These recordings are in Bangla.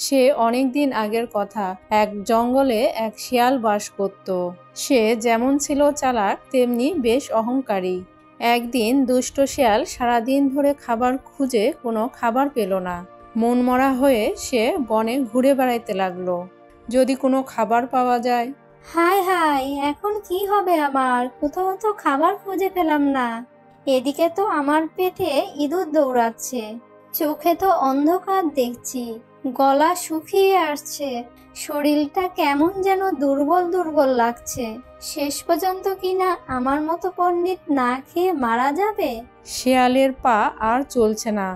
সে অনেক দিন আগের কথা। এক জঙ্গলে এক শিয়াল বাস করত। সে যেমন ছিল চালাক তেমনি বেশ অহংকারী। একদিন দুষ্ট শিয়াল সারাদিন ধরে খাবার খুঁজে কোনো খাবার পেল না। মনমরা হয়ে সে বনে ঘুরে বেড়াইতে লাগলো, যদি কোনো খাবার পাওয়া যায়। হায় হায়, এখন কি হবে আমার? কোথাও তো খাবার খুঁজে পেলাম না। এদিকে তো আমার পেটে ইঁদুর দৌড়াচ্ছে, চোখে তো অন্ধকার দেখছি, গলা শুকিয়ে আসছে, শরীরটা কেমন যেন দুর্বল দুর্বল লাগছে। শেষ পর্যন্ত কিনা আমার মতো পণ্ডিত না খেয়ে মারা যাবে। শিয়ালের পা আর চলছে না,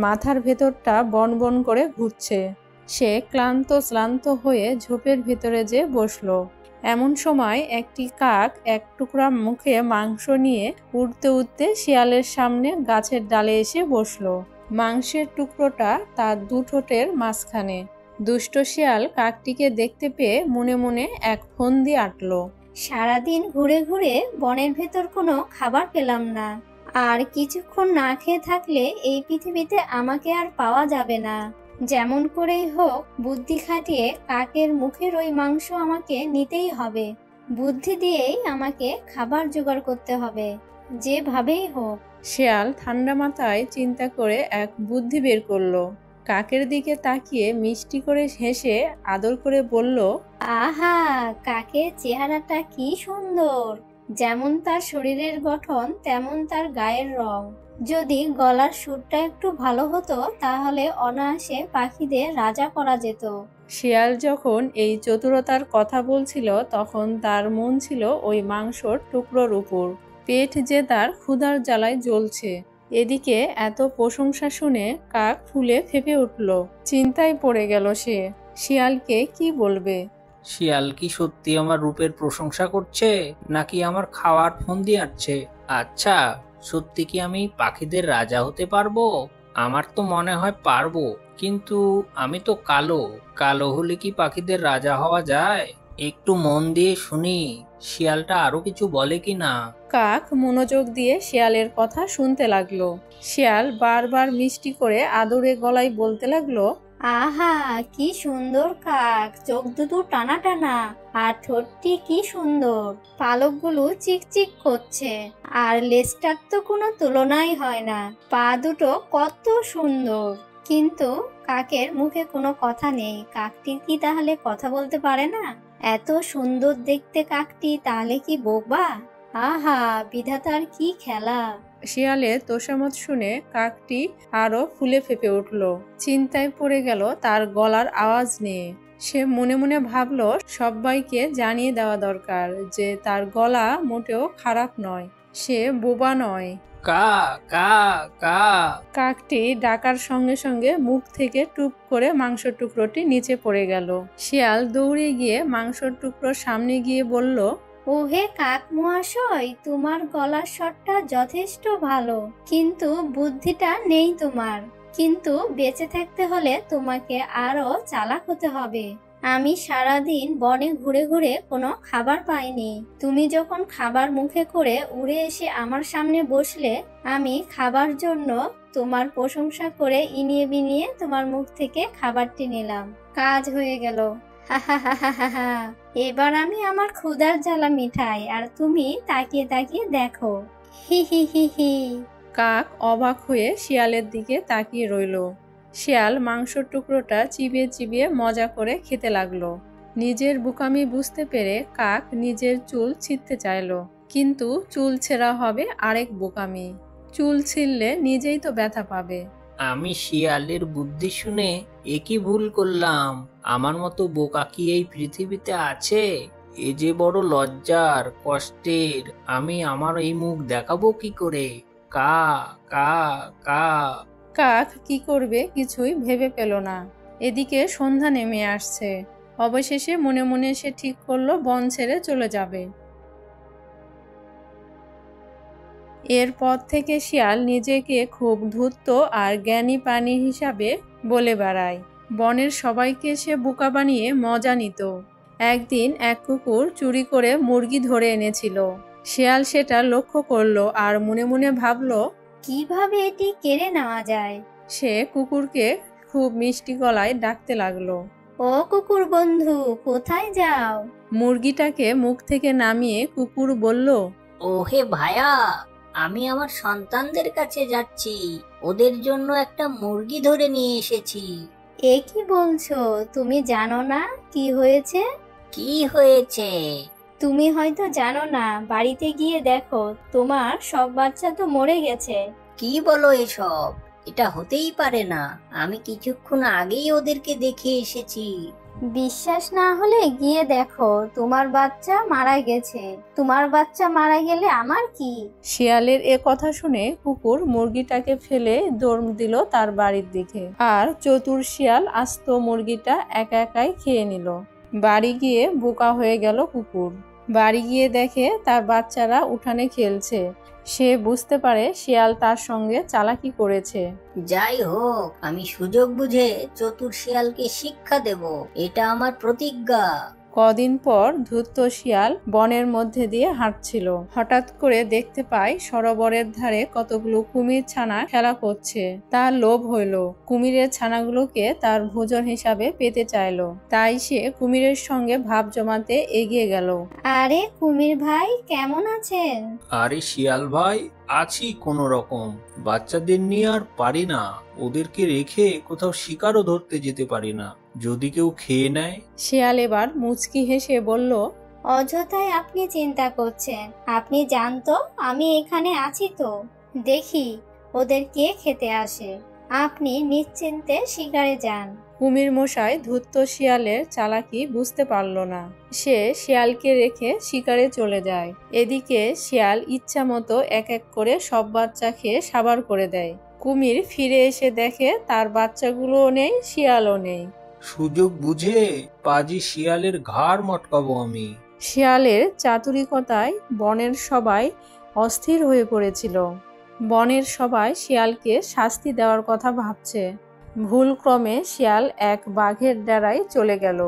মাথার ভেতরটা বনবন করে ঘুরছে। সে ক্লান্ত হয়ে ঝোপের ভেতরে যে বসলো। এমন সময় একটি কাক এক টুকরা মুখে মাংস নিয়ে উড়তে উড়তে শিয়ালের সামনে গাছের ডালে এসে বসলো। মাংসের টুকরোটা তার দু ঠোঁটের মাঝখানে। দুষ্ট শিয়াল কাকটিকে দেখতে পেয়ে মনে মনে এক ফন্দি আঁটল। সারাদিন ঘুরে ঘুরে বনের ভেতর কোনো খাবার পেলাম না, আর কিছুক্ষণ না খেয়ে থাকলে এই পৃথিবীতে আমাকে আর পাওয়া যাবে না। যেমন করেই হোক বুদ্ধি খাটিয়ে কাকের মুখের ওই মাংস আমাকে নিতেই হবে। বুদ্ধি দিয়েই আমাকে খাবার জোগাড় করতে হবে, যেভাবেই হোক। শিয়াল ঠান্ডা মাথায় চিন্তা করে এক বুদ্ধি বের করলো। কাকের দিকে তাকিয়ে মিষ্টি করে হেসে আদর করে বলল, আহা, কাকের চেহারাটা কি সুন্দর! যেমন তার শরীরের গঠন তেমন তার গায়ের রং। যদি গলার সুরটা একটু ভালো হতো তাহলে অনায়াসে পাখিদের রাজা করা যেত। শিয়াল যখন এই চতুরতার কথা বলছিল তখন তার মন ছিল ওই মাংসর টুকরোর উপর। পেট যে তার ক্ষুধার জ্বালায় জ্বলছে। এদিকে এত প্রশংসা শুনে কাক ফুলে ফেঁপে উঠল। চিন্তায় পড়ে গেল সে, শিয়ালকে কি বলবে। শিয়াল কি সত্যি আমার রূপের প্রশংসা করছে নাকি আমার খাওয়ার ফন্দি আঁটছে? আচ্ছা, সত্যি কি আমি পাখিদের রাজা হতে পারবো? আমার তো মনে হয় পারবো, কিন্তু আমি তো কালো। কালো হলে কি পাখিদের রাজা হওয়া যায়? একটু মন দিয়ে শুনি, শিয়ালটা আরো কিছু বলে কি না। কাক মনোযোগ দিয়ে শিয়ালের কথা শুনতে লাগলো। শিয়াল বারবার মিষ্টি করে আদরে গলায় বলতে লাগলো, আহা, কি সুন্দর কাক! চোখ দুটো টানা টানা, আর ঠোঁটটি কি সুন্দর! পালকগুলো চিকচিক করছে, আর লেজটার তো কোনো তুলনাই হয় না। পা দুটো কত সুন্দর! কিন্তু কাকের মুখে কোনো কথা নেই। কাকটি কি তাহলে কথা বলতে পারে না? এত সুন্দর দেখতে কাকটি তাহলে কি বোবা? আহা, বিধাতার কি খেলা! শিয়ালের তোষামত শুনে কাকটি আরো ফুলে ফেঁপে উঠল। চিন্তায় পড়ে গেল তার গলার আওয়াজ নিয়ে। সে মনে মনে ভাবল সবাইকে জানিয়ে দেওয়া দরকার যে তার গলা মোটেও খারাপ নয়, সে বোবা নয়। কা কা কা। কাকটি ডাকার সঙ্গে সঙ্গে মুখ থেকে টুপ করে মাংসের টুকরোটি নিচে পড়ে গেল। শিয়াল দৌড়ে গিয়ে মাংসের টুকরোর সামনে গিয়ে বলল, ওহে কাক মহাশয়, তোমার গলার স্বরটা যথেষ্ট ভালো, কিন্তু বুদ্ধিটা নেই তোমার। কিন্তু বেঁচে থাকতে হলে তোমাকে আরো চালাক হতে হবে। আমি সারাদিন বনে ঘুরে ঘুরে কোনো খাবার পাইনি। তুমি যখন খাবার মুখে করে উড়ে এসে আমার সামনে বসলে, আমি খাবার জন্য তোমার প্রশংসা করে ইনিয়ে বিনিয়ে তোমার মুখ থেকে খাবারটি নিলাম। কাজ হয়ে গেল। এবার আমি আমার ক্ষুধার জ্বালা মিঠাই, আর তুমি তাকিয়ে তাকিয়ে দেখো। হি হি হি হি। কাক অবাক হয়ে শিয়ালের দিকে তাকিয়ে রইল। শিয়াল মাংসের টুকরোটা চিবিয়ে চিবিয়ে মজা করে খেতে লাগলো। নিজের বোকামি বুঝতে পেরে কাক নিজের চুল ছিঁড়তে চাইল, কিন্তু চুল ছেঁড়া হবে আরেক বোকামি। চুল ছিঁড়লে নিজেই তো ব্যথা পাবে। আমি শিয়ালের বুদ্ধি শুনে একই ভুল করলাম। আমার মতো বোকা কি এই পৃথিবীতে আছে? এ যে বড় লজ্জার, কষ্টের। আমি আমার এই মুখ দেখাবো কি করে? কা কা কা। কাক কি করবে কিছুই ভেবে পেল না। এদিকে সন্ধ্যা নেমে আসছে। অবশেষে মনে মনে সে ঠিক করলো বন ছেড়ে চলে যাবে। এরপর থেকে শিয়াল নিজেকে খুব ধূর্ত আর জ্ঞানী প্রাণী হিসাবে বলে বেড়ায়। বনের সবাইকে সে বোকা বানিয়ে মজা নিত। একদিন এক কুকুর চুরি করে মুরগি ধরে এনেছিল। শিয়াল সেটা লক্ষ্য করলো আর মনে মনে ভাবলো, কিভাবে এটি কেড়ে নেওয়া যায়। সে কুকুরকে খুব মিষ্টি গলায় ডাকতে লাগলো। ও কুকুর বন্ধু, কোথায় যাও? মুরগিটাকে মুখ থেকে নামিয়ে কুকুর বলল, ওহে ভায়া, আমি আমার সন্তানদের কাছে যাচ্ছি, ওদের জন্য একটা মুরগি ধরে নিয়ে এসেছি। এ কি বলছো? তুমি জানো না কি হয়েছে? কি হয়েছে? তুমি হয়তো জানো না, বাড়িতে গিয়ে দেখো তোমার সব বাচ্চা তো মরে গেছে। কি বলো এসব? এটা হতেই পারে না, আমি কিছুক্ষণ আগেই ওদেরকে দেখে এসেছি। বিশ্বাস না হলে গিয়ে দেখো, তোমার বাচ্চা মারা গেছে। তোমার বাচ্চা মারা গেলে আমার কি? শিয়ালের এ কথা শুনে কুকুর মুরগিটাকে ফেলে দৌড় দিল তার বাড়ির দিকে। আর চতুর শিয়াল আস্ত মুরগিটা একা একাই খেয়ে নিল। বাড়ি গিয়ে বোকা হয়ে গেল কুকুর। বাড়ি গিয়ে দেখে তার বাচ্চারা উঠানে খেলছে। সে বুঝতে পারে শিয়াল তার সঙ্গে চালাকি করেছে। যাই হোক, আমি সুযোগ বুঝে চতুর শিয়ালকে শিক্ষা দেব, এটা আমার প্রতিজ্ঞা। কদিন পর ধূর্ত শিয়াল বনের মধ্যে দিয়ে হাঁটছিল। হঠাৎ করে দেখতে পায় সরোবরের ধারে কতগুলো কুমির ছানা খেলা করছে। তার লোভ হইল, কুমিরের ছানাগুলোকে তার ভোজন হিসাবে পেতে চাইল। তাই সে কুমিরের সঙ্গে ভাব জমাতে এগিয়ে গেল। আরে কুমির ভাই, কেমন আছেন? আরে শিয়াল ভাই, আছি কোনো রকম। বাচ্চাদের নিয়ে আর পারি না, ওদেরকে রেখে কোথাও শিকারও ধরতে যেতে পারি না, যদি কেউ খেয়ে নেয়। শিয়াল এবার মুচকি হেসে বলল, অযথাই আপনি চিন্তা করছেন। আপনি জানতো আমি এখানে আছি তো, দেখি ওদের কে খেতে আসে। আপনি নিশ্চিন্তে শিকারে যান। কুমির মশাই ধূর্ত শিয়ালের চালাকি বুঝতে পারল না। সে শিয়ালকে রেখে শিকারে চলে যায়। এদিকে শিয়াল ইচ্ছা মতো এক এক করে সব বাচ্চা খেয়ে সাবার করে দেয়। কুমির ফিরে এসে দেখে তার বাচ্চাগুলোও নেই, শিয়ালও নেই। সুযোগ বুঝে পাজি শিয়ালের ঘাড় মটকাবো আমি। শিয়ালের চাতুরিকতায় বনের সবাই অস্থির হয়ে পড়েছিল। বনের সবাই শিয়ালকে শাস্তি দেওয়ার কথা ভাবছে। ভুলক্রমে শিয়াল এক বাঘের ডেরায় চলে গেল।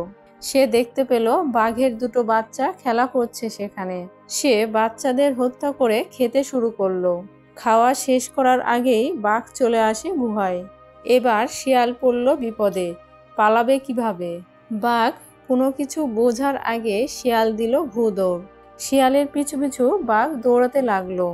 সে দেখতে পেল বাঘের দুটো বাচ্চা খেলা করছে সেখানে। সে বাচ্চাদের হত্যা করে খেতে শুরু করলো। খাওয়া শেষ করার আগেই বাঘ চলে আসে গুহায়। এবার শিয়াল পড়ল বিপদে। পালাবে কিভাবে? বাঘ কোনো কিছু বোঝার আগে শিয়াল দিল ভূ দৌড়। শিয়ালের পিছু পিছু বাঘ দৌড়াতে লাগলো।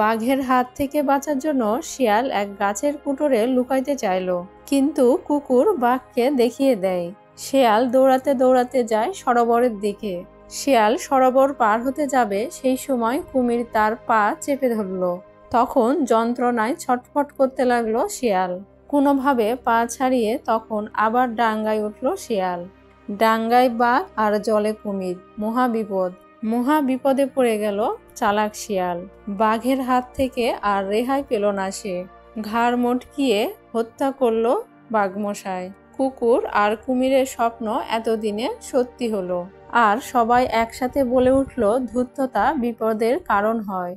বাঘের হাত থেকে বাঁচার জন্য শিয়াল এক গাছের কুটোরে লুকাইতে চাইল, কিন্তু কুকুর বাঘকে দেখিয়ে দেয়। শিয়াল দৌড়াতে দৌড়াতে যায় সরোবরের দিকে। শিয়াল সরোবর পার হতে যাবে, সেই সময় কুমির তার পা চেপে ধরল। তখন যন্ত্রণায় ছটফট করতে লাগলো শিয়াল। কোনোভাবে পা ছাড়িয়ে তখন আবার ডাঙ্গায় উঠল শিয়াল। ডাঙ্গায় বাঘ আর জলে কুমির, মহাবিপদ। মহা বিপদে পড়ে গেল চালাক শিয়াল। বাঘের হাত থেকে আর রেহাই পেল না সে। ঘাড় মটকিয়ে হত্যা করলো বাঘমশাই। কুকুর আর কুমিরের স্বপ্ন এতদিনে সত্যি হলো। আর সবাই একসাথে বলে উঠল, ধূর্ততা বিপদের কারণ হয়।